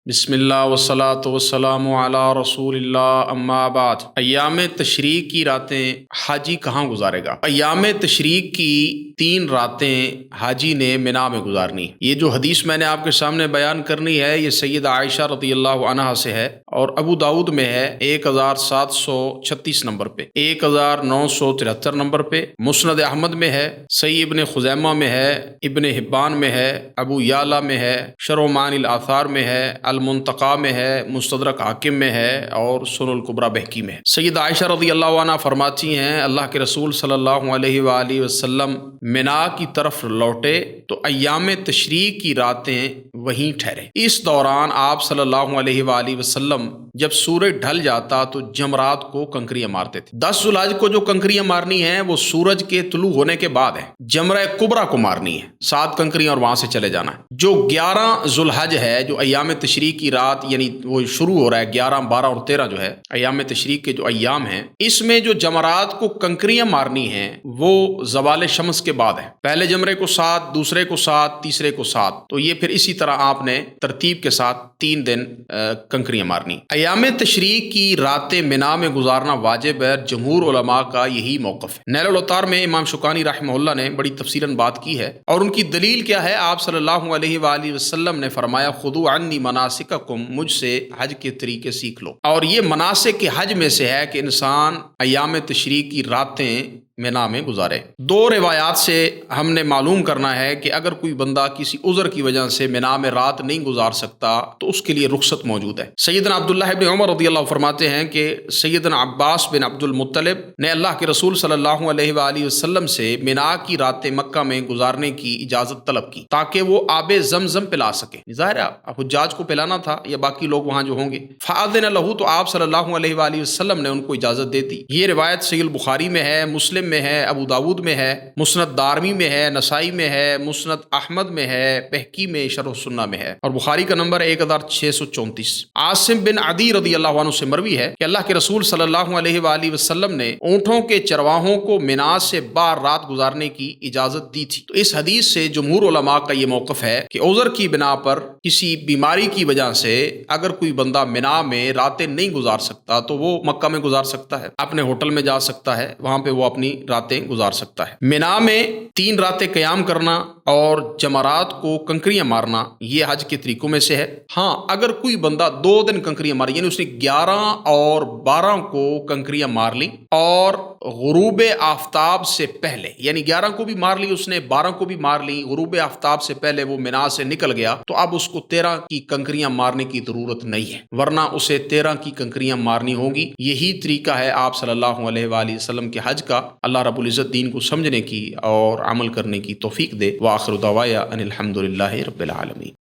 بسم اللہ والصلاۃ والسلام علی رسول اللہ اما بعد۔ ایام تشریق کی راتیں حاجی کہاں گزارے گا؟ ایام تشریق کی 3 راتیں حاجی نے منا میں گزارنی۔ یہ جو حدیث میں نے آپ کے سامنے بیان کرنی ہے یہ سیدہ عائشہ رضی اللہ عنہا سے ہے اور ابو داؤد میں ہے 1736 نمبر پہ، 1973 نمبر پہ، مسند احمد میں ہے، صحیح ابن خزیمہ میں ہے، ابن حبان میں ہے، ابو یعلا میں ہے، شرح معانی الاثار میں ہے، المنتقی میں ہے، مستدرک حاکم میں ہے اور سنن الکبریٰ بہقی میں ہے۔ سیدہ عائشہ رضی اللہ عنہا فرماتی ہیں اللہ کے رسول صلی اللہ علیہ وآلہ وسلم منا کی طرف لوٹے تو ایام تشریق کی راتیں وہیں ٹھہرے۔ اس دوران آپ صلی اللہ علیہ وآلہ وسلم جب سورج ڈھل جاتا تو جمرات کو کنکریاں مارتے تھے۔ 10 ذوالحج کو جو کنکریاں مارنی ہیں وہ سورج کے طلوع ہونے کے بعد ہے، جمرہ کبریٰ کو مارنی ہے، 7 کنکریاں اور وہاں سے چلے جانا ہے۔ جو 11 ذوالحج ہے، جو ایام تشریق کی رات یعنی وہ شروع ہو رہا ہے 11، 12 اور 13 جو ہے ایام تشریق کے جو ایام ہیں، اس میں جو جمرات کو کنکریاں مارنی ہیں وہ زوال شمس کے بعد ہے۔ پہلے جمرے کو 7، دوسرے کو 7، تیسرے کو 7، تو یہ پھر اسی طرح آپ نے ترتیب کے ساتھ 3 دن کنکریاں مارنی۔ ایام تشریق کی راتیں منا میں گزارنا واجب ہے، جمہور علماء کا یہی موقف ہے۔ نیل الاوطار میں امام شوکانی رحمہ اللہ نے بڑی تفصیلاً بات کی ہے اور ان کی دلیل کیا ہے؟ آپ صلی اللہ علیہ وآلہ وسلم نے فرمایا خذوا عنی مناسککم، مجھ سے حج کے طریقے سیکھ لو۔ اور یہ مناسک کے حج میں سے ہے کہ انسان ایام تشریق کی راتیں منا میں گزارے۔ 2 روایات سے ہم نے معلوم کرنا ہے کہ اگر کوئی بندہ کسی عذر کی وجہ سے منا میں رات نہیں گزار سکتا تو اس کے لیے رخصت موجود ہے۔ سیدنا عبداللہ ابن عمر رضی اللہ عنہ فرماتے ہیں کہ سیدنا عباس بن عبد المطلب نے اللہ کے رسول صلی اللہ علیہ وآلہ وسلم سے منا کی راتیں مکہ میں گزارنے کی اجازت طلب کی تاکہ وہ آب زمزم پلا سکے۔ ظاہر ہے حجاج کو پلانا تھا یا باقی لوگ وہاں جو ہوں گے۔ فأذن لہ، تو آپ صلی اللہ علیہ وآلہ وسلم نے ان کو اجازت دے دی۔ یہ روایت صحیح البخاری میں ہے، مسلم میں ہے، ابو داود میں ہے، مسند دارمی میں ہے، نسائی میں ہے، مسند احمد میں ہے، بہقی میں، شرح السنہ میں ہے اور بخاری کا نمبر 1634۔ عاصم بن عدی رضی اللہ عنہ سے مروی ہے کہ اللہ کے رسول صلی اللہ علیہ وآلہ وسلم نے اونٹوں کے چرواہوں کو منا سے باہر رات گزارنے کی اجازت دی تھی۔ تو اس حدیث سے جمہور علماء کا یہ موقف ہے کہ عذر کی بنا پر، کسی بیماری کی وجہ سے اگر کوئی بندہ منا میں راتیں نہیں گزار سکتا تو وہ مکہ میں گزار سکتا ہے، اپنے ہوٹل میں جا سکتا ہے، وہاں پہ وہ اپنی راتیں گزار سکتا ہے۔ منا میں 3 راتیں قیام کرنا اور جمرات کو کنکریاں مارنا یہ حج کے طریقوں میں سے ہے۔ ہاں، اگر کوئی بندہ 2 دن کنکریاں ماری، یعنی اس نے 11 اور 12 کو کنکریاں مار لی اور غروب آفتاب سے پہلے، یعنی 11 کو بھی مار لی اس نے، 12 کو بھی مار لی، غروب آفتاب سے پہلے وہ منا سے نکل گیا تو اب اس کو 13 کی کنکریاں مارنے کی ضرورت نہیں ہے، ورنہ اسے 13 کی کنکریاں مارنی ہوگی۔ یہی طریقہ ہے آپ صلی اللہ علیہ وآلہ وسلم کے حج کا۔ اللہ رب العزت دین کو سمجھنے کی اور عمل کرنے کی توفیق دے۔ وآخر دعوایا ان الحمد للہ رب العالمین۔